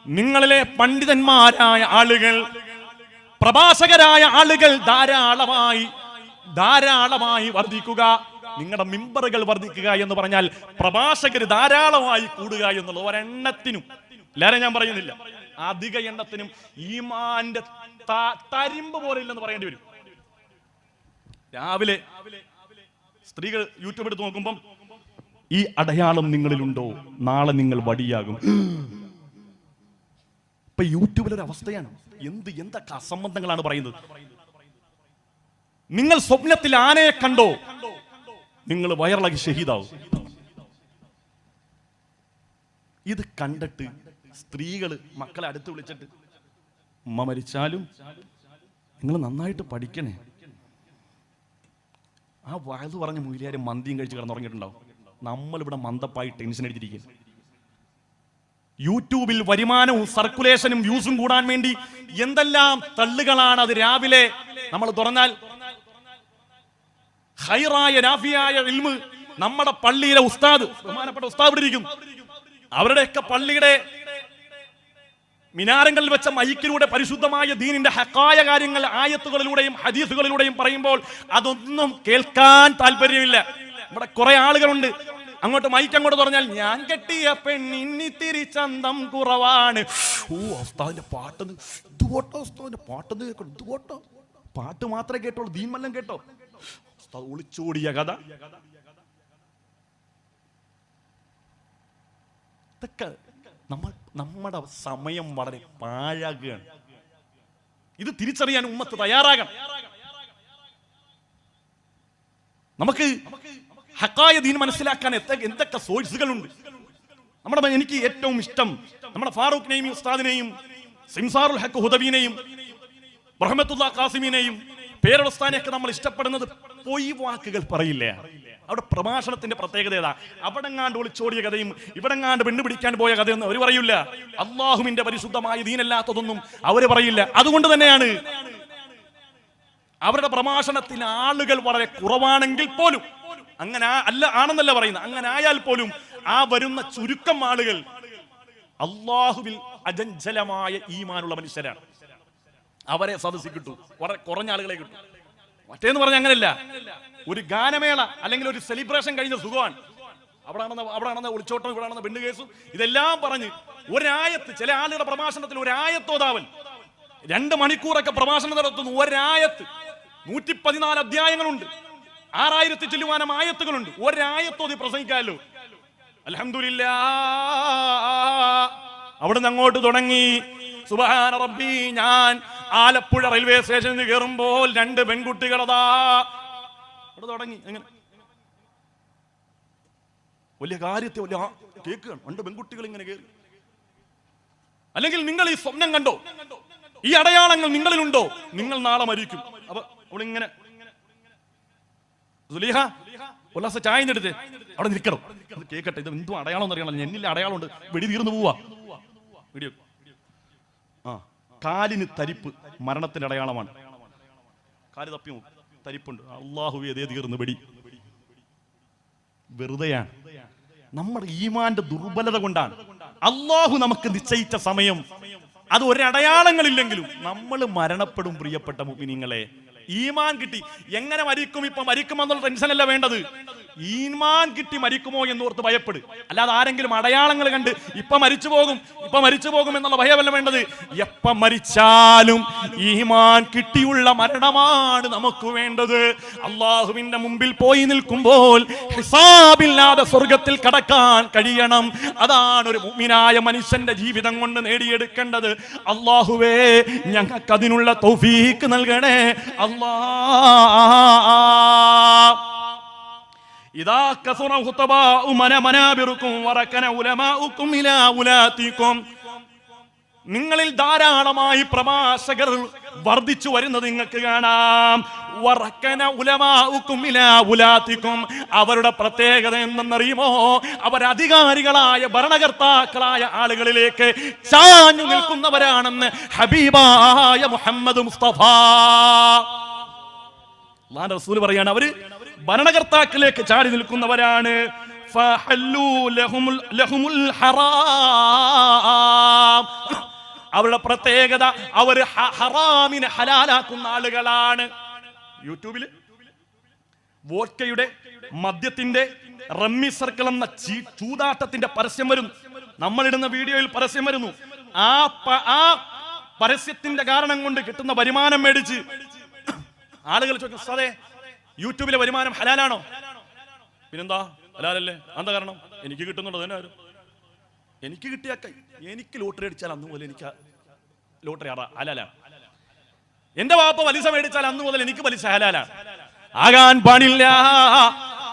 നിങ്ങളിലെ പണ്ഡിതന്മാരായ ആളുകൾ, പ്രഭാഷകരായ ആളുകൾ ധാരാളമായി വർദ്ധിക്കുക. നിങ്ങളുടെ മിമ്പറുകൾ വർദ്ധിക്കുക എന്ന് പറഞ്ഞാൽ പ്രഭാഷകർ ധാരാളമായി കൂടുക എന്നുള്ള ഒരെണ്ണത്തിനും, എല്ലാവരും ഞാൻ പറയുന്നില്ല, അധിക എണ്ണത്തിനും ഈമാന്റെ തരിമ്പ് പോലെ ഇല്ലെന്ന് പറയേണ്ടി വരും. രാവിലെ സ്ത്രീകൾ യൂട്യൂബ് എടുത്ത് നോക്കുമ്പം ഈ അടയാളം നിങ്ങളിലുണ്ടോ, നാളെ നിങ്ങൾ വടിയാകും. ഇപ്പൊ യൂട്യൂബിലൊരു അവസ്ഥയാണ്. എന്തൊക്കെ അസംബന്ധങ്ങളാണ് പറയുന്നത്. നിങ്ങൾ സ്വപ്നത്തിൽ ആനയെ കണ്ടോ, നിങ്ങൾ വയറിളകി ഷഹീദാവും. ഇത് കണ്ടിട്ട് സ്ത്രീകള് മക്കളെ അടുത്ത് വിളിച്ചിട്ട്, ഉമ്മ മരിച്ചാലും നിങ്ങൾ നന്നായിട്ട് പഠിക്കണേ. ആ വയത് പറഞ്ഞ മൂല്യാരും മന്തിയും കഴിച്ച് കിടന്നുറങ്ങിയിട്ടുണ്ടാവും. നമ്മളിവിടെ മന്ദപ്പായി ടെൻഷൻ അടിച്ചിരിക്കുക. യൂട്യൂബിൽ വരുമാനവും സർക്കുലേഷനും വ്യൂസും കൂടാൻ വേണ്ടി എന്തെല്ലാം തള്ളുകളാണ്. അത് രാവിലെ നമ്മൾ തുറന്നാൽ ഖൈറായ നാഫിയായ ഇൽമ്, നമ്മുടെ പള്ളിയിലെ ഉസ്താദ്, ബഹുമാനപ്പെട്ട ഉസ്താദ് ഇരിക്കും, അവരുടെയൊക്കെ പള്ളിയുടെ മിനാരങ്ങളിൽ വെച്ച മൈക്കിലൂടെ പരിശുദ്ധമായ ദീനിന്റെ ഹക്കായ കാര്യങ്ങൾ ആയത്തുകളിലൂടെയും ഹദീസുകളിലൂടെയും പറയുമ്പോൾ അതൊന്നും കേൾക്കാൻ താല്പര്യമില്ല. ഇവിടെ കുറെ ആളുകളുണ്ട്, അങ്ങോട്ട് മൈക്ക് അങ്ങോട്ട് പറഞ്ഞാൽ ഞാൻ കെട്ടിയ പെണ്ണിത്തിരി ചന്തം കുറവാണ്. ഉസ്താദിന്റെ പാട്ടെന്ന് ഇതുപോട്ടോ, ഉസ്താദിന്റെ പാട്ടെന്ന് കേൾക്കണം, ഇതുപോട്ടോ. പാട്ട് മാത്രമേ കേട്ടോളൂ, ദീൻ വല്ലം കേട്ടോ. ഉസ്താദ് ഒളിച്ചോടിയ കഥ. ഇതൊക്കെ നമ്മുടെ സമയം വളരെ പാഴാകുകയാണ്. ഇത് തിരിച്ചറിയാൻ ഉമ്മത്ത് തയ്യാറാകണം. നമുക്ക് ഹക്കായ ദീൻ മനസ്സിലാക്കാൻ എന്തൊക്കെ സോഴ്സുകളുണ്ട്. എനിക്ക് ഏറ്റവും ഇഷ്ടം നമ്മുടെ ഫാറൂഖ് നഈമി ഉസ്താദിനെയും സിംസാറുൽ ഹഖ് ഹുദവിനെയും റഹ്മത്തുല്ലാ ഖാസിമിനെയും പേരുസ്താനെയൊക്കെ നമ്മൾ ഇഷ്ടപ്പെടുന്നത് പൊയ് വാക്കുകൾ പറയില്ല. അവിടെ പ്രഭാഷണത്തിന്റെ പ്രത്യേകത ഏതാ? അവിടെങ്ങാണ്ട് ഒളിച്ചോടിയ കഥയും ഇവിടെങ്ങാണ്ട് പെണ്ണ് പിടിക്കാൻ പോയ കഥയൊന്നും അവർ പറയില്ല. അള്ളാഹുവിന്റെ പരിശുദ്ധമായ ദീനല്ലാത്തതൊന്നും അവര് പറയില്ല. അതുകൊണ്ട് തന്നെയാണ് അവരുടെ പ്രഭാഷണത്തിന് ആളുകൾ വളരെ കുറവാണെങ്കിൽ പോലും, അങ്ങനെ ആണെന്നല്ല പറയുന്നത്, അങ്ങനെ ആയാൽ പോലും ആ വരുന്ന ചുരുക്കം ആളുകൾ അള്ളാഹുവിൽ അജഞ്ചലമായ ഈമാനുള്ള മനുഷ്യരാണ്. അവരെ സദസ്സിൽ കിട്ടൂ, വളരെ കുറഞ്ഞ ആളുകളെ കിട്ടും. മറ്റേന്ന് പറഞ്ഞ അങ്ങനെയല്ല. ഒരു ഗാനമേള അല്ലെങ്കിൽ ഒരു സെലിബ്രേഷൻ കഴിഞ്ഞ സുഖമാണ്. അവിടെ ഒളിച്ചോട്ടം, ഇവിടെ പെണ്ണ് കേസും, ഇതെല്ലാം പറഞ്ഞ് ഒരായത്ത്, ചില ആളുകളുടെ പ്രഭാഷണത്തിൽ ഒരായത്തോതാവൽ 2 മണിക്കൂറൊക്കെ പ്രഭാഷണം നടത്തുന്നു. ഒരായത്ത് 114 അധ്യായങ്ങളുണ്ട്, 6000 ചില്ലുവാനം ആയത്തുകളുണ്ട്. ഒരായത്തോതി പ്രസംഗിക്കാമല്ലോ. അൽഹംദുലില്ലാഹ്. അവിടുന്ന് അങ്ങോട്ട് തുടങ്ങി, സുബ്ഹാന റബ്ബി. ഞാൻ ആലപ്പുഴ റെയിൽവേ സ്റ്റേഷനിൽ കയറുമ്പോൾ 2 പെൺകുട്ടികളതാ അവിടെ തുടങ്ങി. എങ്ങനെ വലിയ കാര്യത്തെ വലിയ കേൾക്കുകയാണ്. 2 പെൺകുട്ടികൾ ഇങ്ങനെ കയറി. അല്ലെങ്കിൽ നിങ്ങൾ ഈ സ്വപ്നം കണ്ടോ, ഈ അടയാളങ്ങൾ നിങ്ങളിലുണ്ടോ, നിങ്ങൾ നാളെ മരിക്കും. അപ്പൊ അവളിങ്ങനെ സുലൈഹ ഉല്ലാസ ചായ എടുത്ത് അവിടെ നിൽക്കണം, അത് കേൾക്കട്ടെ, ഇത് എന്തും അടയാളം എന്നറിയണം, എന്നില്ല അടയാളമുണ്ട്, വെടി തീർന്നു പോവാ. വീഡിയോ കാലിന് തരിപ്പ് മരണത്തിന്റെ അടയാളമാണ്. കാല് തപ്പി തരിപ്പുണ്ട്, അല്ലാഹുവേ അതേ തീർന്നു, വെടി. വെറുതെയാണ്. നമ്മുടെ ഈമാന്റെ ദുർബലത കൊണ്ടാണ്. അല്ലാഹു നമുക്ക് നിശ്ചയിച്ച സമയം, അത് ഒരടയാളങ്ങളില്ലെങ്കിലും നമ്മൾ മരണപ്പെടും. പ്രിയപ്പെട്ട മുഅ്മിനീങ്ങളെ, ഈമാൻ കിട്ടി എങ്ങനെ മരിക്കും, ഇപ്പൊ മരിക്കുമെന്നുള്ള ടെൻഷനല്ല വേണ്ടത്. ഈമാൻ കിട്ടി മരിക്കുമോ എന്നോർത്ത് ഭയപ്പെടും. അല്ലാതെ ആരെങ്കിലും അടയാളങ്ങൾ കണ്ട് ഇപ്പൊ മരിച്ചു പോകും എന്നുള്ള ഭയമല്ല വേണ്ടത്. എപ്പം മരിച്ചാലും ഈമാൻ കിട്ടിയുള്ള മരണമാണ് നമുക്ക് വേണ്ടത്. അള്ളാഹുവിന്റെ മുമ്പിൽ പോയി നിൽക്കുമ്പോൾ ഹിസാബില്ലാതെ സ്വർഗത്തിൽ കടക്കാൻ കഴിയണം. അതാണ് ഒരു മുഅ്മിനായ മനുഷ്യന്റെ ജീവിതം കൊണ്ട് നേടിയെടുക്കേണ്ടത്. അള്ളാഹുവേ, ഞങ്ങൾക്ക് അതിനുള്ള തൗഫീഖ് നൽകണേ അല്ലാഹ്. ഇദാ കസറ ഖുതബാഉ മനാബിറുകും വറകന ഉലമാഉകും ഇലാ ഉലാതികും. നിങ്ങളിൽ ധാരാളമായി പ്രഭാഷകർ വർദ്ധിച്ചു വരുന്നത് നിങ്ങൾക്ക് കാണാം. വറകന ഉലമാഉകും ഇലാ ഉലാതികും. അവരുടെ പ്രത്യേകത എന്തെന്നറിയുമോ? അവരധികാരികളായ ഭരണകർത്താക്കളായ ആളുകളിലേക്ക് ചാഞ്ഞു നിൽക്കുന്നവരാണെന്ന് ഹബീബായ മുഹമ്മദ് മുസ്തഫ അല്ലാഹുവിന്റെ റസൂൽ പറയാണ്. അവര് ഭരണകർത്താക്കളിലേക്ക് ചാടി നിൽക്കുന്നവരാണ്. അവരുടെ പ്രത്യേകത അവർ ഹറാമിനെ ഹലാലാക്കുന്ന ആളുകളാണ്. യൂട്യൂബില് വോഡ്കയുടെ, മദ്യത്തിന്റെ, റമ്മി സർക്കിൾ എന്ന ചൂതാട്ടത്തിന്റെ പരസ്യം വരുന്നു. നമ്മളിടുന്ന വീഡിയോയിൽ പരസ്യം വരുന്നു. ആ പരസ്യത്തിന്റെ കാരണം കൊണ്ട് കിട്ടുന്ന വരുമാനം മേടിച്ച് ആളുകൾ ചോദിക്കും, സാറേ യൂട്യൂബിലെ വരുമാനം ഹലാലാണോ? പിന്നെന്താ ഹലാലല്ലേ? എന്താ കാരണം? എനിക്ക് കിട്ടുന്നുണ്ടോ? തന്നെ ആരും എനിക്ക് കിട്ടിയ എനിക്ക് ലോട്ടറി അടിച്ചാൽ അന്ന് മുതൽ എനിക്ക് ലോട്ടറി ഹലാലാണ്. എന്റെ വാപ്പ പലിശ മേടിച്ചാൽ അന്ന് മുതൽ എനിക്ക് പലിശ ഹലാലാണ്. ആകാൻ പാടില്ല.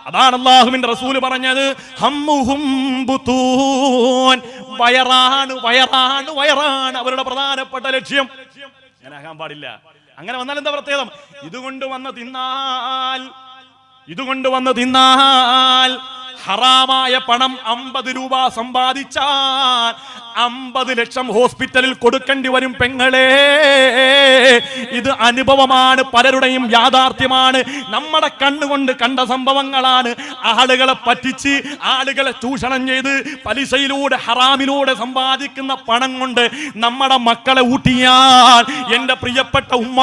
അതാണ് അല്ലാഹുവിന്റെ റസൂൽ പറഞ്ഞത്, ഹമ്മുഹും ബുതൂൻ, വയറാണ് വയറാണ് വയറാണ് അവരുടെ പ്രധാനപ്പെട്ട ലക്ഷ്യം. അങ്ങനെ ആകാൻ പാടില്ല. അങ്ങനെ വന്നാൽ എന്താ പ്രത്യേകം? ഇതുകൊണ്ട് വന്ന് തിന്നാൽ ഹറാമായ പണം 50 രൂപ സമ്പാദിച്ചാൽ 50 ലക്ഷം ഹോസ്പിറ്റലിൽ കൊടുക്കേണ്ടി വരും പെങ്ങളെ. ഇത് അനുഭവമാണ്, പലരുടെയും യാഥാർത്ഥ്യമാണ്. നമ്മുടെ കണ്ണുകൊണ്ട് കണ്ട സംഭവങ്ങളാണ്. ആളുകളെ പറ്റിച്ച്, ആളുകളെ ചൂഷണം ചെയ്ത്, പലിശയിലൂടെ ഹറാമിലൂടെ സമ്പാദിക്കുന്ന പണം കൊണ്ട് നമ്മുടെ മക്കളെ ഊട്ടിയാൽ, എന്റെ പ്രിയപ്പെട്ട ഉമ്മ,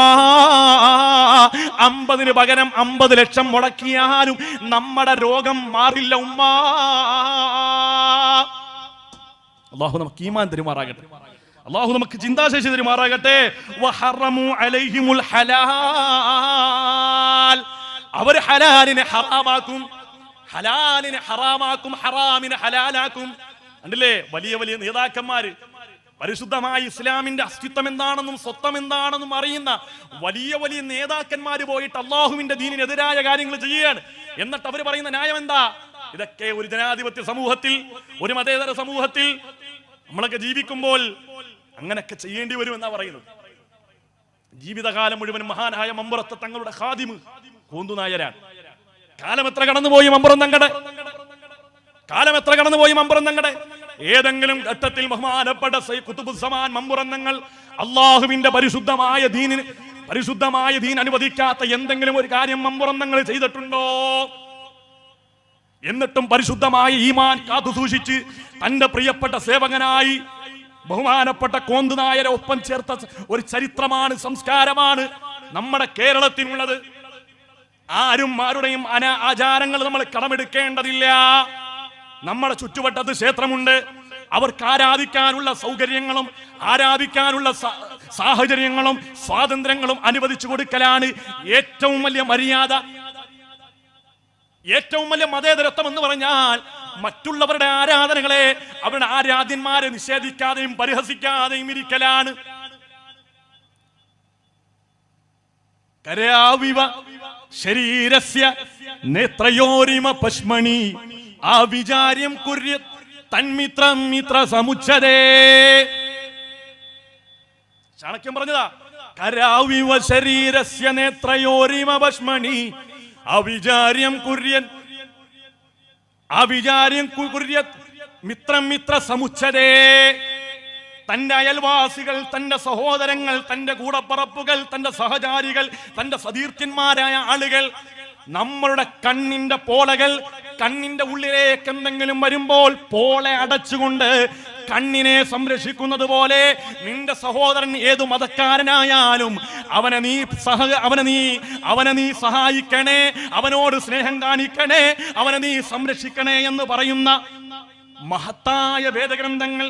50-ന് പകരം 50 ലക്ഷം മുടക്കിയാലും നമ്മുടെ രോഗം മാറില്ല ഉമ്മ. അല്ലാഹു നമുക്ക് ഈമാൻ തരുമാറാകട്ടെ. അല്ലാഹു നമുക്ക് ചിന്താശേഷി തരുമാറാകട്ടെ. വഹറമു അലൈഹിമുൽ ഹലാൽ, അവർ ഹലാലിനെ ഹറാമാക്കും, ഹറാമിനെ ഹലാലാക്കും. കണ്ടില്ലേ, വലിയ വലിയ നേതാക്കന്മാര്, പരിശുദ്ധമായ ഇസ്ലാമിന്റെ അസ്തിത്വം എന്താണെന്നും സ്വത്വം എന്താണെന്നും അറിയുന്ന വലിയ വലിയ നേതാക്കന്മാര് പോയിട്ട് അള്ളാഹുവിന്റെ ദീനിനെതിരായ കാര്യങ്ങൾ ചെയ്യുകയാണ്. എന്നിട്ട് അവർ പറയുന്ന ന്യായം എന്താ? ഇതൊക്കെ ഒരു ജനാധിപത്യ സമൂഹത്തിൽ, ഒരു മതേതര സമൂഹത്തിൽ നമ്മളൊക്കെ ജീവിക്കുമ്പോൾ അങ്ങനെയൊക്കെ ചെയ്യേണ്ടി വരും എന്നാ പറയുന്നത്. ജീവിതകാലം മുഴുവൻ മഹാനായ മമ്പുറത്തെ തങ്ങളുടെ ഖാദിമ് കോന്തുനായരാണ്. കാലം എത്ര കടന്നുപോയി മമ്പുറം തങ്ങളുടെ, ഏതെങ്കിലും ഘട്ടത്തിൽ ബഹുമാനപ്പെട്ട ഖുതുബുസ്സമാൻ മമ്പുറം തങ്ങൾ അള്ളാഹുവിന്റെ പരിശുദ്ധമായ ദീൻ അനുവദിക്കാത്ത എന്തെങ്കിലും ഒരു കാര്യം മമ്പുറം തങ്ങൾ ചെയ്തിട്ടുണ്ടോ? എന്നിട്ടും പരിശുദ്ധമായ ഈമാൻ കാത്തു സൂക്ഷിച്ച് തന്റെ പ്രിയപ്പെട്ട സേവകനായി ബഹുമാനപ്പെട്ട കോന്തുനായരെ ഒപ്പം ചേർത്ത ഒരു ചരിത്രമാണ്, സംസ്കാരമാണ് നമ്മുടെ കേരളത്തിനുള്ളത്. ആരുടെയും ആചാരങ്ങൾ നമ്മൾ കടമെടുക്കേണ്ടതില്ല. നമ്മുടെ ചുറ്റുവട്ടത്ത് ക്ഷേത്രമുണ്ട്. അവർക്ക് ആരാധിക്കാനുള്ള സൗകര്യങ്ങളും ആരാധിക്കാനുള്ള സാഹചര്യങ്ങളും സ്വാതന്ത്ര്യങ്ങളും അനുവദിച്ചു കൊടുക്കലാണ് ഏറ്റവും വലിയ മര്യാദ. ഏറ്റവും വലിയ മതേതരത്വം എന്ന് പറഞ്ഞാൽ മറ്റുള്ളവരുടെ ആരാധനകളെ, അവരുടെ ആരാധ്യന്മാരെ നിഷേധിക്കാതെയും പരിഹസിക്കാതെയും ഇരിക്കലാണ്. കരാവിവ ശരീരസ്യ നേത്രയോരിമ പശ്മണി ആവിചാര്യം കുര്യ തന്മിത്രം മിത്ര സമുച്ചതേ. ചാണക്യം പറഞ്ഞതാ, കരാവിവ ശരീരസ്യ നേത്രയോരിമ പശ്മണി അവിചാര്യം കുര്യൻ മിത്രം മിത്ര സമുച്ചതേ. തന്റെ അയൽവാസികൾ, തന്റെ സഹോദരങ്ങൾ, തന്റെ കൂടപ്പറപ്പുകൾ, തന്റെ സഹചാരികൾ, തന്റെ സതീർത്ഥ്യന്മാരായ ആളുകൾ, നമ്മളുടെ കണ്ണിന്റെ പോളകൾ, കണ്ണിന്റെ ഉള്ളിലേക്ക് എന്തെങ്കിലും വരുമ്പോൾ പോളെ അടച്ചുകൊണ്ട് കണ്ണിനെ സംരക്ഷിക്കുന്നത് പോലെ നിന്റെ സഹോദരൻ ഏതു മതക്കാരനായാലും അവനെ നീ സഹായിക്കണേ, അവനോട് സ്നേഹം കാണിക്കണേ, അവനെ നീ സംരക്ഷിക്കണേ എന്ന് പറയുന്ന മഹത്തായ വേദഗ്രന്ഥങ്ങൾ.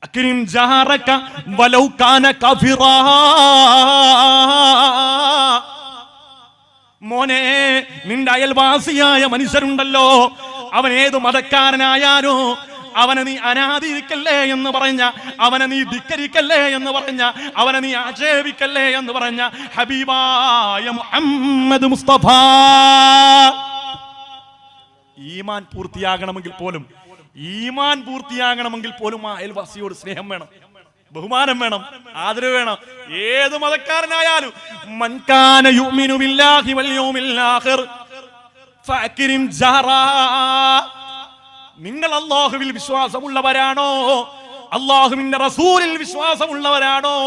അക്രിം ജാറക വലൗ കാന കഫിറാ. മോനെ, നിന്റെ അയൽവാസിയായ മനുഷ്യരുണ്ടല്ലോ, അവൻ ഏതു മതക്കാരനായാലോ അവനെ നീ അനാദരിക്കല്ലേ എന്ന് പറഞ്ഞ, അവനെ നീ ധിക്കരിക്കല്ലേ എന്ന് പറഞ്ഞ, അവനെ നീ ആക്ഷേപിക്കല്ലേ എന്ന് പറഞ്ഞ ഹബീബായ മുഹമ്മദ് മുസ്തഫ. ഈമാൻ പൂർത്തിയാകണമെങ്കിൽ പോലും ആ അയൽവാസിയോട് സ്നേഹം വേണം, ബഹുമാനം വേണം, ആദരവ് വേണം. ഏത് മതക്കാരനായാലും മൻ കാന യുമിനു ബില്ലാഹി വൽ യൗമിൽ ആഖിർ ഫഅക്രിം ജഹറാ. നിങ്ങൾ അല്ലാഹുവിൽ വിശ്വാസമുള്ളവരാണോ, അല്ലാഹുവിന്റെ റസൂലിൽ വിശ്വാസമുള്ളവരാണോ,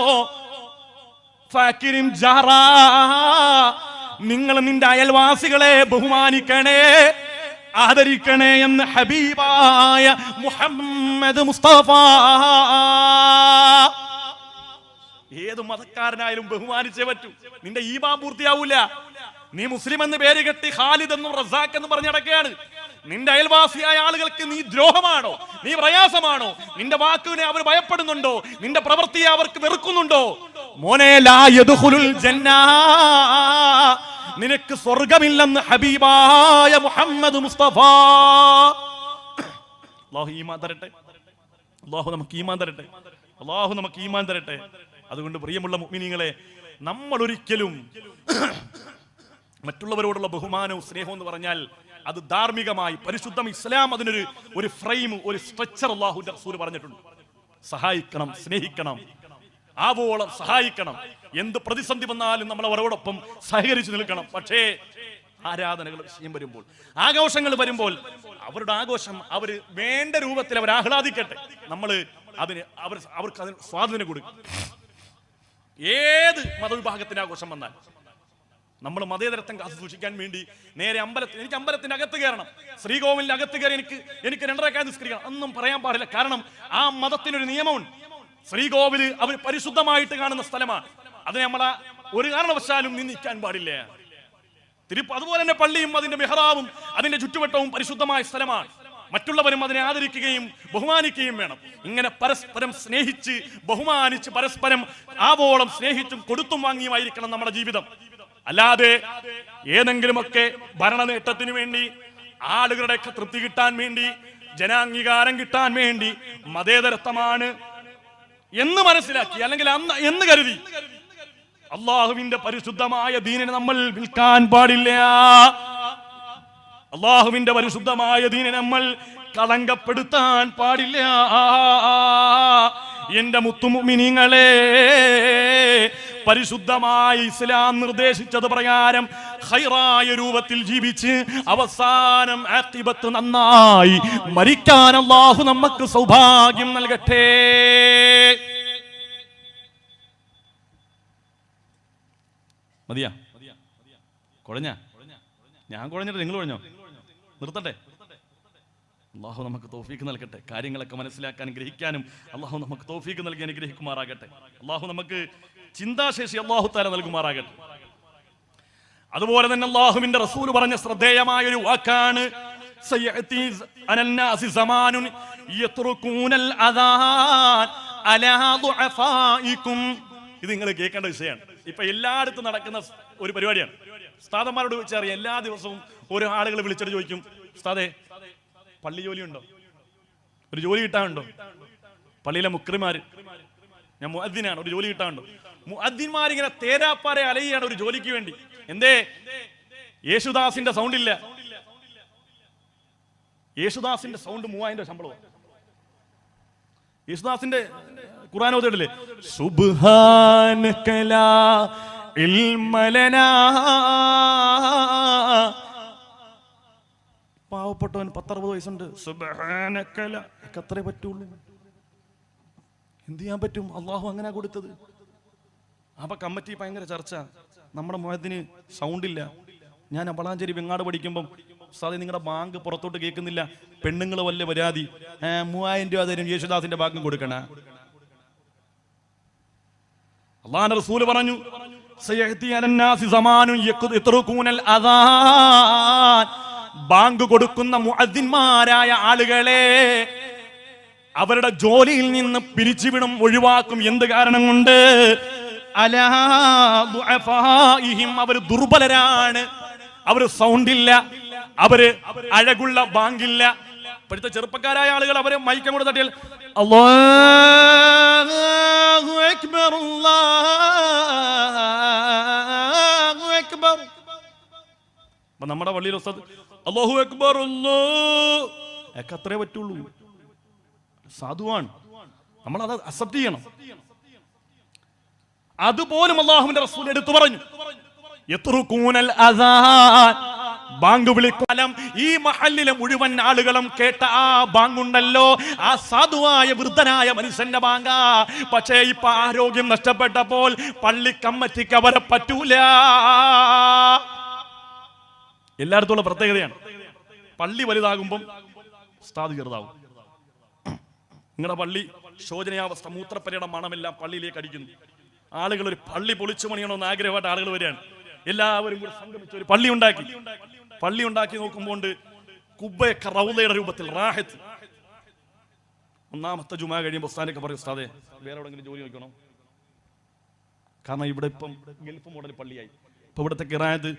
ഫഅക്രിം ജഹറാ, നിങ്ങൾ നിന്റെ അയൽവാസികളെ ബഹുമാനിക്കണേ, ആദരിക്കണേ എന്ന് ഹബീബായ മുഹമ്മദ് മുസ്തഫ. ഏത് മതക്കാരനായാലും ബഹുമാനിച്ചേ പറ്റൂ. നിന്റെ ഈമാൻ പൂർത്തിയാവൂല. നീ മുസ്ലിം എന്ന് പേര് കെട്ടി ഖാലിദ് എന്നും റസാഖ് എന്നും പറഞ്ഞ് നടക്കുകയാണ്. നിന്റെ അയൽവാസിയായ ആളുകൾക്ക് നീ ദ്രോഹമാണോ, നീ പ്രയാസമാണോ, നിന്റെ വാക്കിനെ അവർ ഭയപ്പെടുന്നുണ്ടോ, നിന്റെ പ്രവൃത്തിയെ അവർക്ക് വെറുക്കുന്നുണ്ടോ? മോനെ, ലാ യദ്ഖുലുൽ ജന്ന, നിനക്ക് സ്വർഗമില്ലെന്ന് ഹബീബായ മുഹമ്മദ് മുസ്തഫ. അല്ലാഹു ഈമാൻ തരട്ടെ, അല്ലാഹു നമുക്ക് ഈമാൻ തരട്ടെ, അല്ലാഹു നമുക്ക് ഈമാൻ തരട്ടെ. അതുകൊണ്ട് പ്രിയമുള്ള മുഅ്മിനീങ്ങളെ, നമ്മൾ ഒരിക്കലും മറ്റുള്ളവരോടുള്ള ബഹുമാനവും സ്നേഹവും എന്ന് പറഞ്ഞാൽ അത് ധാർമ്മികമായി പരിശുദ്ധം ഇസ്ലാം അതിനൊരു ഫ്രെയിം, ഒരു സ്ട്രക്ചർ അല്ലാഹുവിന്റെ റസൂൽ പറഞ്ഞിട്ടുണ്ട്. സഹായിക്കണം, സ്നേഹിക്കണം, ആവോളം സഹായിക്കണം. എന്ത് പ്രതിസന്ധി വന്നാലും നമ്മൾ അവരോടൊപ്പം സഹകരിച്ചു നിൽക്കണം. പക്ഷേ ആരാധനകൾ വിഷയം വരുമ്പോൾ, ആഘോഷങ്ങൾ വരുമ്പോൾ അവരുടെ ആഘോഷം അവർ വേണ്ട രൂപത്തിൽ അവർ ആഹ്ലാദിക്കട്ടെ. നമ്മൾ അവർക്ക് അതിന് സ്വാതന്ത്ര്യം കൊടുക്കും. ഏത് മതവിഭാഗത്തിന്റെ ആഘോഷം വന്നാൽ നമ്മൾ മതേതരത്വം കാത്തു സൂക്ഷിക്കാൻ വേണ്ടി നേരെ എനിക്ക് അമ്പലത്തിന്റെ അകത്ത് കയറണം, ശ്രീകോവിലിന്റെ അകത്ത് കയറി എനിക്ക് 2 റക്അത്ത് നിസ്കരിക്കണം ഒന്നും പറയാൻ പാടില്ല. കാരണം ആ മതത്തിനൊരു നിയമമുണ്ട്. ശ്രീകോവില് അവർ പരിശുദ്ധമായിട്ട് കാണുന്ന സ്ഥലമാണ്. അതിനെ നമ്മളെ ഒരു കാരണവശാലും നിന്ദിക്കാൻ പാടില്ല. അതുപോലെ തന്നെ പള്ളിയും അതിന്റെ മെഹ്റാബും അതിന്റെ ചുറ്റുവട്ടവും പരിശുദ്ധമായ സ്ഥലമാണ്. മറ്റുള്ളവരും അതിനെ ആദരിക്കുകയും ബഹുമാനിക്കുകയും വേണം. ഇങ്ങനെ പരസ്പരം സ്നേഹിച്ച് ബഹുമാനിച്ച് പരസ്പരം ആവോളം സ്നേഹിച്ചും കൊടുത്തും വാങ്ങിയുമായിരിക്കണം നമ്മുടെ ജീവിതം. അല്ലാതെ ഏതെങ്കിലുമൊക്കെ ഭരണ നേട്ടത്തിന് വേണ്ടി, ആളുകളുടെ തൃപ്തി കിട്ടാൻ വേണ്ടി, ജനാംഗീകാരം കിട്ടാൻ വേണ്ടി മതേതരത്വമാണ് എന്ന് മനസ്സിലാക്കി അല്ലെങ്കിൽ എന്ന് കരുതി അള്ളാഹുവിന്റെ പരിശുദ്ധമായ ദീനിനെ നമ്മൾ വിൽക്കാൻ പാടില്ല. അള്ളാഹുവിന്റെ പരിശുദ്ധമായ ദീനിനെ നമ്മൾ കളങ്കപ്പെടുത്താൻ പാടില്ല. എന്റെ മുത്തുമുഅ്മിനീങ്ങളെ, പരിശുദ്ധമായ ഇസ്ലാം നിർദ്ദേശിച്ചത് പ്രകാരം ഖൈറായ രൂപത്തിൽ ജീവിച്ച് അവസാനം ആഖിബത്ത് നന്നായി മരിക്കാൻ അല്ലാഹു നമുക്ക് സൗഭാഗ്യം നൽകട്ടെ. മതിയാ? കുഴഞ്ഞ? ഞാൻ കുഴഞ്ഞിട്ട് നിങ്ങൾ കുഴഞ്ഞോ? നിർത്തട്ടെ. അല്ലാഹു നമുക്ക് തൗഫീഖ് നൽകട്ടെ. കാര്യങ്ങളൊക്കെ മനസ്സിലാക്കാനും ഗ്രഹിക്കാനും അല്ലാഹു നമുക്ക് തൗഫീഖ് നൽകി അനുഗ്രഹിക്കുമാറാകട്ടെ. അല്ലാഹു നമുക്ക് ചിന്താശേഷി അല്ലാഹു തആല നൽകുമാറാകട്ടെ. അതുപോലെ തന്നെ അല്ലാഹുവിന്റെ റസൂൽ പറഞ്ഞ ശ്രദ്ധേയമായ ഒരു വാക്കാണ് സയഅതി അനന്നാസി സമാനുൻ യത്റുകൂനൽ അദാൻ അലാ ദുഅഫായികും. ഇത് നിങ്ങൾ കേൾക്കേണ്ട വിഷയമാണ്. ഇപ്പൊ എല്ലായിടത്തും നടക്കുന്ന ഒരു പരിപാടിയാണ്. ഉസ്താദന്മാരോട് ചോദിച്ചറിയാം, എല്ലാ ദിവസവും ഓരോ ആളുകൾ വിളിച്ചിട്ട് ചോദിക്കും, ഉസ്താദേ പള്ളി ജോലി ഉണ്ടോ, ഒരു ജോലി കിട്ടാനുണ്ടോ? പള്ളിയിലെ മുക്രിമാര്, ഞാൻ മുഅദ്ദിനാണ്, ഒരു ജോലി കിട്ടാനുണ്ടോ? മുഅദ്ദിന്മാരിങ്ങനെ തേരാപ്പാരെ അലയാണ് ഒരു ജോലിക്ക് വേണ്ടി. എന്തേ? യേശുദാസിന്റെ സൗണ്ട് ഇല്ല. യേശുദാസിന്റെ സൗണ്ട് 3000 ശമ്പളമാണ്. യേശുദാസിന്റെ ഖുർആൻ ഓതിയിട്ടില്ലേ, സുബ്ഹാനക ലാ ഇൽമ ലനാ. പാവപ്പെട്ടവൻ 10-60 വയസ്സുണ്ട്, സുബ്ഹാനക ലാ, അത്രേ പറ്റുള്ളൂ. എന്ത് ചെയ്യാൻ പറ്റും? അള്ളാഹു അങ്ങനെ കൊടുത്തത്. അപ്പൊ കമ്മിറ്റി ഭയങ്കര ചർച്ച. നമ്മുടെ മുഅദ്ദിന് സൗണ്ട് ഇല്ല. ഞാൻ വളാഞ്ചേരി വെങ്ങാട് പഠിക്കുമ്പം ഉസ്താദേ നിങ്ങളുടെ ബാങ്ക് പുറത്തോട്ട് കേൾക്കുന്നില്ല, പെണ്ണുങ്ങൾ വല്ല പരാതി, 3000 രൂപ തരും, യേശുദാസിന്റെ ബാങ്കും കൊടുക്കണ. അല്ലാഹുവിന്റെ റസൂൽ പറഞ്ഞു, സയഅതി അലന്നാസി സമാനുൻ യത്റുകൂനൽ അദാൻ. ബാങ്ക് കൊടുക്കുന്ന മുഅദ്ദിന്മാരായ ആളുകളെ അവരുടെ ജോലിയിൽ നിന്ന് പിരിച്ചുവിടും, ഒഴിവാക്കും. എന്ത് കാരണം കൊണ്ട്? അലാ ദുഅഫാഇഹിം, അവർ ദുർബലരാണ്, അവർ സൗണ്ട് ഇല്ല, അവര് അഴകുള്ള ബാങ്കില്ല. ഇപ്പോഴത്തെ ചെറുപ്പക്കാരായ ആളുകൾ അവര് മൈക്കം കൂടെ തട്ടിയാൽ അല്ലാഹു അക്ബർ അല്ലാഹു അക്ബർ. അപ്പൊ നമ്മുടെ പള്ളിയിൽ ഉസ്താദ് അല്ലാഹു അക്ബർ ഒക്കെ അത്രേ പറ്റുള്ളൂ. സാധുവാണ്, നമ്മൾ അത് അക്സെപ്റ്റ് ചെയ്യണം. അതുപോലും അല്ലാഹുവിന്റെ റസൂൽ എടുത്തു പറഞ്ഞു, യത്റുകൂനൽ അദാൻ, ബാങ്ക് വിളിക്കാലം ഈ മഹല്ലിലെ മുഴുവൻ ആളുകളും കേട്ട ആ ബാങ്കുണ്ടല്ലോ, ആ സാധുവായ വൃദ്ധനായ മനുഷ്യന്റെ ബാങ്ക. പക്ഷേ ഇപ്പൊ ആരോഗ്യം നഷ്ടപ്പെട്ടപ്പോൾ പള്ളി കമ്മിറ്റിക്ക് അവരെ പറ്റൂല. എല്ലായിടത്തുള്ള പ്രത്യേകതയാണ്. പള്ളി വലുതാകുമ്പം ഉസ്താദ് ചെറുതാവും. നിങ്ങളുടെ പള്ളി ശോചനീയാവസ്ഥ, മൂത്രപ്പരയുടെ മണമെല്ലാം പള്ളിയിലേക്ക് അടിക്കുന്നു. ആളുകൾ ഒരു പള്ളി പൊളിച്ചു പണിയണമെന്ന് ആഗ്രഹമായിട്ട് ആളുകൾ വരികയാണ്. എല്ലാവരും കൂടി സംഗമിച്ച് ഒരു പള്ളി ഉണ്ടാക്കി നോക്കുമ്പോൾ കുബ്ബയൊക്കെ റൗളയുടെ രൂപത്തിൽ റാഹത്ത്. ഒന്നാമത്തെ ജുമാ കഴിയുമ്പോൾ ഉസ്താദൊക്കെ പറയും, ഉസ്താദേ വേറെ എവിടെയെങ്കിലും ജോലി നോക്കണം, കാരണം ഇവിടെ ഇപ്പം ഗൾഫ് മോഡൽ പള്ളിയായി. ഇപ്പൊ ഇവിടുത്തെ ഖിറാഅത്ത്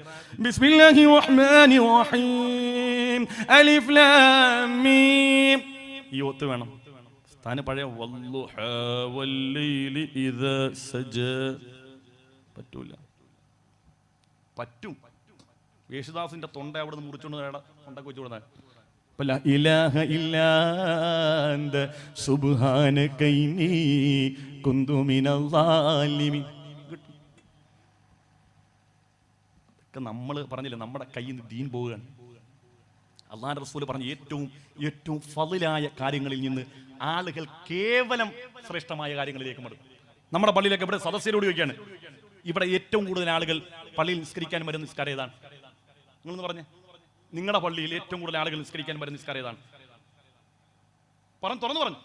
ബിസ്മില്ലാഹിർ റഹ്മാനിർ റഹീം അലിഫ് ലാം മീം ഈ ഒത്ത് വേണം. സ്ഥാന പഴയ വല്ലുഹ വല്ലൈലി ഇദാ സജ പറ്റൂല. പറ്റും. യേശുദാസിന്റെ തൊണ്ട അവിടെ നിന്ന് മുറിച്ചുകൊണ്ട് തൊണ്ടക്ക് വെച്ചു കൊടുത്താൽ ലാ ഇലാഹ ഇല്ലാ അന്ത സുബ്ഹാനക ഇന്നി കുന്തു മിനൽ ളാലിമീൻ. നമ്മൾ പറഞ്ഞില്ലേ, നമ്മുടെ കയ്യിൽ നിന്ന് ദീൻ പോവുകയാണ്. അല്ലാഹുവിന്റെ റസൂൽ പറഞ്ഞ ഏറ്റവും ഫളിലായ കാര്യങ്ങളിൽ നിന്ന് ആളുകൾ കേവലം ശ്രേഷ്ഠമായ കാര്യങ്ങളിലേക്ക് മടങ്ങും. നമ്മുടെ പള്ളിയിലേക്ക് ഇവിടെ സദസ്യരോട് ചോദിക്കുകയാണ്, ഇവിടെ ഏറ്റവും കൂടുതൽ ആളുകൾ പള്ളിയിൽ നിസ്കരിക്കാൻ വരുന്ന നിസ്കാരം ഏതാണ്? നിങ്ങളെന്ന് പറഞ്ഞേ, നിങ്ങളുടെ പള്ളിയിൽ ഏറ്റവും കൂടുതൽ ആളുകൾ നിസ്കരിക്കാൻ വരുന്ന നിസ്കാരം ഏതാണ്? തുറന്നു പറഞ്ഞു.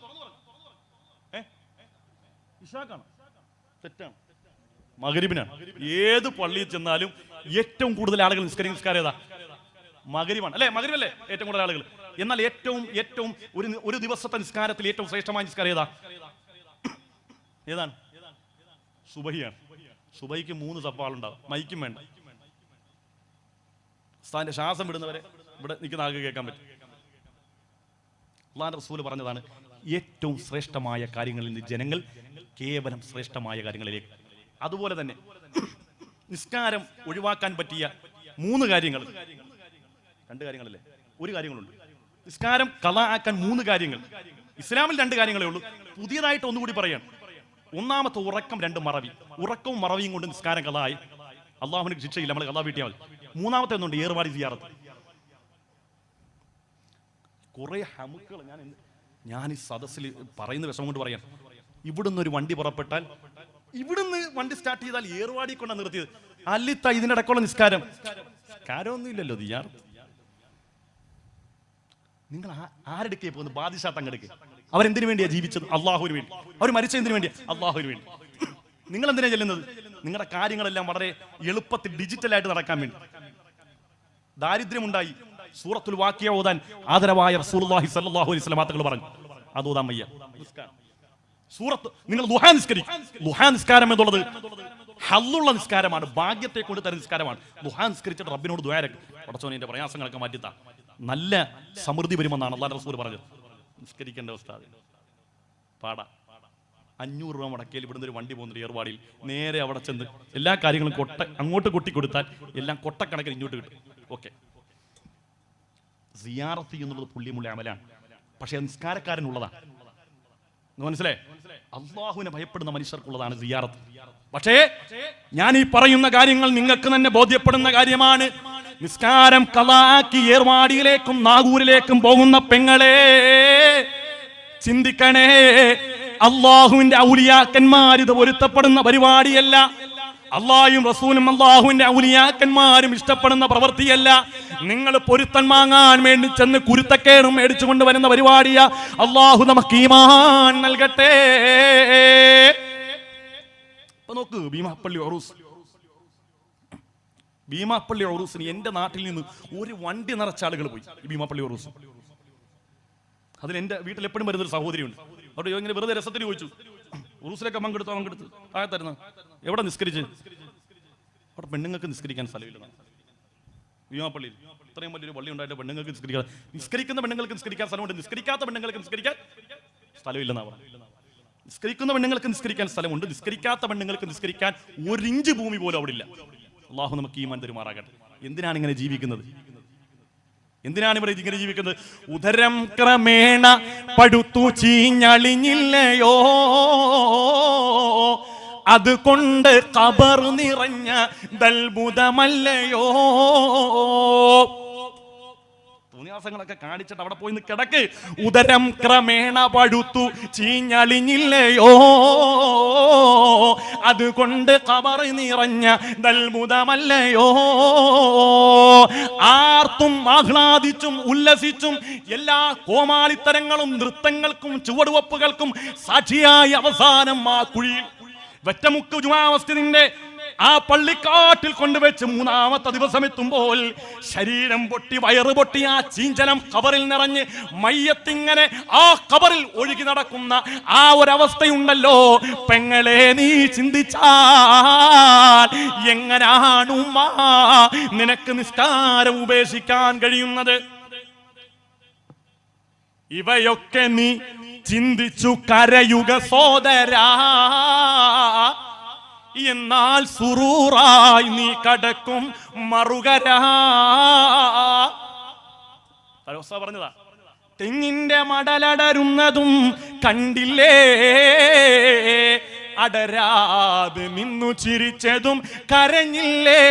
ഇശാഖാണ്? തെറ്റാണ്, മഗ്രിബിനാണ്. ഏത് പള്ളിയിൽ ചെന്നാലും ഏറ്റവും കൂടുതൽ ആളുകൾ നിസ്കാരം ഏതാ? മഗ്രിബാണ് അല്ലേ? മഗ്രിബല്ലേ ഏറ്റവും കൂടുതൽ ആളുകൾ. എന്നാൽ ഏറ്റവും ഒരു ദിവസത്തെ നിസ്കാരത്തിൽ ഏറ്റവും ശ്രേഷ്ഠമായ നിസ്കാരം ഏതാണ്? സുബഹിയാണ്. സുബഹിക്ക് 3 സഫാളുണ്ടാവും, മൈക്കും വേണ്ട. ഉസ്താദിന്റെ ശ്വാസം വിടുന്നവരെ ഇവിടെ നിൽക്കുന്ന ആൾക്ക് കേൾക്കാൻ പറ്റും. അല്ലാഹുവിന്റെ റസൂൽ പറഞ്ഞതാണ്, ഏറ്റവും ശ്രേഷ്ഠമായ കാര്യങ്ങളിൽ നിന്ന് ജനങ്ങൾ കേവലം ശ്രേഷ്ഠമായ കാര്യങ്ങളിലേക്ക്. അതുപോലെ തന്നെ നിസ്കാരം ഒഴിവാക്കാൻ പറ്റിയ 3 കാര്യങ്ങൾ, 2 കാര്യങ്ങളല്ലേ, 1 കാര്യങ്ങളുണ്ട്. നിസ്കാരം ഖളാ ആക്കാൻ 3 കാര്യങ്ങൾ. ഇസ്ലാമിൽ 2 കാര്യങ്ങളേ ഉള്ളൂ. പുതിയതായിട്ട് ഒന്നുകൂടി പറയാണ്. ഒന്നാമത്തെ ഉറക്കം, 2 മറവി. ഉറക്കവും മറവിയും കൊണ്ട് നിസ്കാരം ഖളായി, അള്ളാഹുവിന് ശിക്ഷയില്ല, നമ്മൾ ഖളാ വീട്ടിയാൽ മതി. മൂന്നാമത്തെ ഒന്നുണ്ട്, ഏർവാടി സിയാറത്ത്. കുറെ ഹമുക്കൾ ഞാൻ ഈ സദസ്സിൽ പറയുന്ന വിഷമം കൊണ്ട് പറയാം. ഇവിടുന്ന് ഒരു വണ്ടി പുറപ്പെട്ടാൽ, ഇവിടുന്ന് വണ്ടി സ്റ്റാർട്ട് ചെയ്താൽ ഏർവാടി കൊണ്ടാണ് നിർത്തിയത്. അല്ലിത്ത ഇതിന്റെ ഇടയ്ക്കുള്ള നിസ്കാരമൊന്നും ഇല്ലല്ലോ. സിയാറത്ത് നിങ്ങൾ ആരെടുക്കേ പോകുന്നത്? ബാദിഷാ തങ്ങെടുക്കുക. അവരെന്തിനു വേണ്ടിയാ ജീവിച്ചത്? അള്ളാഹുവിന് വേണ്ടി. അവർ മരിച്ച എന്തിനു വേണ്ടിയാ? അള്ളാഹുവിന് വേണ്ടി. നിങ്ങൾ എന്തിനാ ചെല്ലുന്നത്? നിങ്ങളുടെ കാര്യങ്ങളെല്ലാം വളരെ എളുപ്പത്തിൽ ഡിജിറ്റലായിട്ട് നടക്കാൻ വേണ്ടി. ദാരിദ്ര്യമുണ്ടായി, സൂറത്തുൽ വാഖിയ ഓതാൻ ആദരവായ റസൂലുള്ളാഹി സ്വല്ലല്ലാഹു അലൈഹി വസല്ലം തങ്ങൾ പറഞ്ഞു, അത് ഓതാൻ വയ്യ. സൂറത്ത് നിങ്ങൾ ദുഹാ നിസ്കരിക്കും. ദുഹാ നിസ്കാരം എന്നുള്ളത് ഹല്ലുള്ള നിസ്കാരമാണ്, ഭാഗ്യത്തെ കൊണ്ട് തരുന്ന നിസ്കാരമാണ്. ദുഹാ നിസ്കരിച്ചിട്ട് റബ്ബിനോട് ദുആ ചെയ്യ്, പടച്ചോനെ എന്റെ പ്രയാസങ്ങളൊക്കെ മാറ്റിത്താ, നല്ല സമൃദ്ധി വരുമെന്നാണ് അല്ലാഹുവിന്റെ റസൂൽ പറഞ്ഞത്. നിസ്കരിക്കേണ്ട ഉസ്താദ് പാടാ. 500 രൂപ മുടക്കിയാൽ ഇവിടുന്ന് ഒരു വണ്ടി പോകുന്നുണ്ട് ഏർവാടിയിൽ. നേരെ അവിടെ ചെന്ന് എല്ലാ കാര്യങ്ങളും അങ്ങോട്ട് കൊട്ടി കൊടുത്താൽ എല്ലാം കൊട്ടക്കണക്കിന് ഇങ്ങോട്ട് കിട്ടും. ഓക്കെ, സിയാറത്ത് എന്നുള്ളത് പുള്ളിമുള്ള അമലാണ്. പക്ഷെ നിസ്കാരക്കാരനുള്ളതാണ്. മനസ്സിലായേ? അള്ളാഹുവിനെ ഭയപ്പെടുന്ന മനുഷ്യർക്കുള്ളതാണ് സിയാറത്ത്. പക്ഷേ ഞാൻ ഈ പറയുന്ന കാര്യങ്ങൾ നിങ്ങൾക്ക് തന്നെ ബോധ്യപ്പെടുന്ന കാര്യമാണ്. നിസ്കാരം ഖളാക്കി ഏർവാടിയിലേക്കും നാഗൂരിലേക്കും പോകുന്ന പെങ്ങളെ ചിന്തിക്കണേ. അള്ളാഹുവിന്റെ ഔലിയാക്കന്മാർ ഇത് പൊരുത്തപ്പെടുന്ന പരിപാടിയല്ല. അള്ളാഹും റസൂലും അള്ളാഹുവിന്റെ ഔലിയാക്കന്മാരും ഇഷ്ടപ്പെടുന്ന പ്രവൃത്തിയല്ല. നിങ്ങൾ പൊരുത്തം വാങ്ങാൻ വേണ്ടി ചെന്ന് കുരുത്തക്കേടും മേടിച്ചു കൊണ്ടുവരുന്ന പരിപാടിയാ. അള്ളാഹു നമുക്ക് ഈമാൻ നൽകട്ടെ. നോക്ക്, ഭീമാപ്പള്ളി ഉറൂസിന് എന്റെ നാട്ടിൽ നിന്ന് ഒരു വണ്ടി നിറച്ച ആളുകൾ പോയി. ഭീമാപ്പള്ളി ഉറൂസ്, അതിൽ എന്റെ വീട്ടിൽ എപ്പോഴും വരുന്നൊരു സഹോദരിയുണ്ട്. അവിടെ ഇങ്ങനെ വെറുതെ രസത്തിന് ചോദിച്ചു, ഉറൂസിലൊക്കെ പങ്കെടുത്ത് താഴെ എവിടെ നിസ്കരിച്ച്? അവിടെ പെണ്ണുങ്ങൾക്ക് നിസ്കരിക്കാൻ സ്ഥലമില്ല. ഭീമാപ്പള്ളിയിൽ ഇത്രയും വലിയൊരു പള്ളി ഉണ്ടായിട്ട് പെണ്ണുങ്ങൾക്ക് നിസ്കരിക്കുന്ന പെണ്ണുങ്ങൾക്ക് നിസ്കരിക്കാൻ സ്ഥലമുണ്ട്, നിസ്കരിക്കാത്ത പെണ്ണുങ്ങൾക്ക് നിസ്കരിക്കാൻ സ്ഥലമില്ലെന്നാ പറഞ്ഞത്. നിസ്കരിക്കുന്ന പെണ്ണുങ്ങൾക്ക് നിസ്കരിക്കാൻ സ്ഥലമുണ്ട്, നിസ്കരിക്കാത്ത പെണ്ണുങ്ങൾക്ക് നിസ്കരിക്കാൻ 1 ഇഞ്ച് ഭൂമി പോലും അവിടെ ഇല്ല. അള്ളാഹു നമുക്ക് ഈമാൻ തരുമാറാകട്ടെ. എന്തിനാണ് ഇങ്ങനെ ജീവിക്കുന്നത്? എന്തിനാണ് ഇവിടെ ഇങ്ങനെ ജീവിക്കുന്നത്? ഉദരം ക്രമേണ പടുത്തു ചീഞ്ഞളിഞ്ഞില്ലയോ, അതുകൊണ്ട് ഖബർ നിറഞ്ഞ ദൽബുദമല്ലയോ. അഭ്യാസങ്ങളൊക്കെ കാണിച്ചിട്ട് അവിടെ പോയി കിടക്ക്. ഉദരം ക്രമേണ പഴുത്തു ചീഞ്ഞളിഞ്ഞില്ലയോ, അതുകൊണ്ട് ഖബർ നിറഞ്ഞ ദൽമുദമല്ലയോ. ആർത്തും ആഹ്ലാദിച്ചും ഉല്ലസിച്ചും എല്ലാ കോമാളിത്തരങ്ങളും നൃത്തങ്ങൾക്കും ചുവടുവപ്പുകൾക്കും സാക്ഷിയായി അവസാനം ആ കുഴിയിൽ വെറ്റമുക്ക് ജുമാ മസ്ജിദിന്റെ ആ പള്ളിക്കാട്ടിൽ കൊണ്ടുവച്ച് മൂന്നാമത്തെ ദിവസം എത്തുമ്പോൾ ശരീരം പൊട്ടി വയറ് പൊട്ടി ആ ചീഞ്ചലം ഖബറിൽ നിറഞ്ഞ് മയ്യത്തിങ്ങനെ ആ ഖബറിൽ ഒഴുകി നടക്കുന്ന ആ ഒരവസ്ഥയുണ്ടല്ലോ പെങ്ങളെ, നീ ചിന്തിച്ചാൽ എങ്ങനാണ് ഉമ്മ നിനക്ക് നിസ്കാരം ഉപേക്ഷിക്കാൻ കഴിയുന്നത്? ഇവയൊക്കെ നീ ചിന്തിച്ചു കരയുക സോദരാ, എന്നാൽ സുറൂറായി നീ കടക്കും മറുകരാ. പറഞ്ഞതാ, തെങ്ങിന്റെ മടലടരുന്നതും കണ്ടില്ലേ, അടരാതെ നിന്നു ചിരിച്ചതും കരഞ്ഞില്ലേ.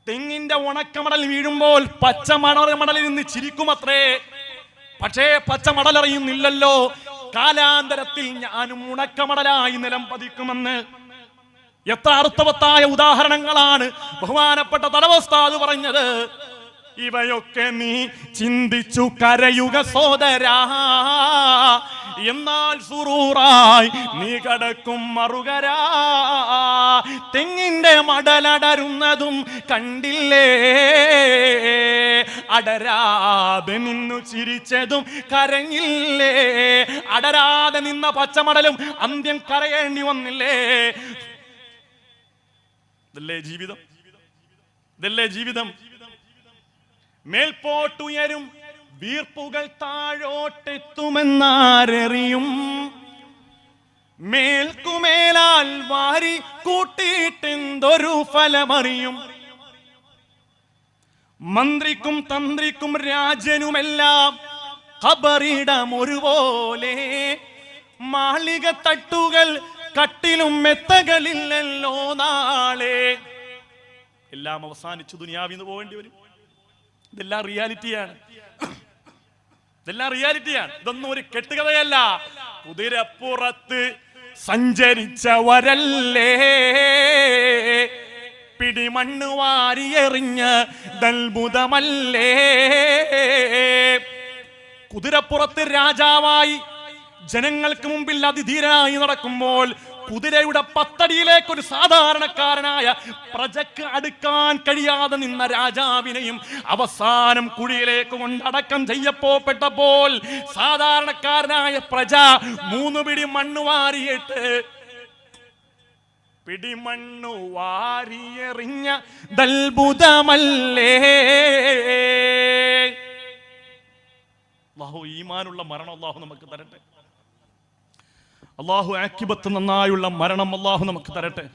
തെങ്ങിന്റെ ഉണക്കമടൽ വീഴുമ്പോൾ പച്ചമടലിൽ നിന്ന് ചിരിക്കുമത്രേ. പക്ഷേ പച്ചമടലറിയുന്നില്ലല്ലോ കാലാന്തരത്തിൽ ഞാനും ഉണക്കമടലായി നിലം പതിക്കുമെന്ന്. എത്ര അർത്ഥവത്തായ ഉദാഹരണങ്ങളാണ് ബഹുമാനപ്പെട്ട തടവസ്ഥാദ് പറഞ്ഞത്. ഇവയൊക്കെ നീ ചിന്തിച്ചു കരയുക സോദരാ, എന്നാൽ സുറൂറായി നീ കടക്കും മറുകരാ. തെങ്ങിന്റെ മടലടരുന്നതും കണ്ടില്ലേ, അടരാതെ നിന്നു ചിരിച്ചതും കരഞ്ഞില്ലേ. അടരാതെ നിന്ന പച്ചമടലും അന്ത്യം കരയേണ്ടി വന്നില്ലേ. ഇതല്ലേ ജീവിതം, ഇതല്ലേ ജീവിതം. മേൽപോട്ടുയരും വീർപ്പുകൾ താഴോട്ടെത്തുമെന്നാരറിയും, മേൽക്കുമേലാൽ വാരി കൂട്ടിയിട്ടെന്തൊരു ഫലമറിയും. മന്ത്രിക്കും തന്ത്രിക്കും രാജനുമെല്ലാം ഖബറിടം ഒരുപോലെ, മാളിക തട്ടുകൾ കട്ടിലും മെത്തകളില്ലല്ലോ നാളെ. എല്ലാം അവസാനിച്ചു ദുനിയാവിന്ന് പോകേണ്ടി വരും. ഇതെല്ലാം റിയാലിറ്റിയാണ്, ഇതെല്ലാം റിയാലിറ്റിയാണ്. ഇതൊന്നും ഒരു കെട്ടുകഥയല്ല. കുതിരപ്പുറത്ത് സഞ്ചരിച്ചവരല്ലേ പിടിമണ്ണ് വാരിയെറിഞ്ഞ ദൽബുദമല്ലേ. കുതിരപ്പുറത്ത് രാജാവായി ജനങ്ങൾക്ക് മുമ്പിൽ അതിധീരനായി നടക്കുമ്പോൾ കുതിരയുടെ പത്തടിയിലേക്ക് ഒരു സാധാരണക്കാരനായ പ്രജക്ക് അടുക്കാൻ കഴിയാതെ നിന്ന രാജാവിനെയും അവസാനം കുഴിയിലേക്ക് കൊണ്ടടക്കം ചെയ്യപ്പെട്ടപ്പോൾ സാധാരണക്കാരനായ പ്രജ 3 പിടി മണ്ണ് വാരിയിട്ട് പിടിമണ്ണു വാരിയെറിഞ്ഞ ദൽബുദമല്ലേ. അല്ലാഹു ഈമാനുള്ള മരണം അല്ലാഹു നമുക്ക് തരട്ടെ. അല്ലാഹു ആഖിബത്ത് നന്നായുള്ള മരണം അല്ലാഹു നമുക്ക് തരട്ടെ.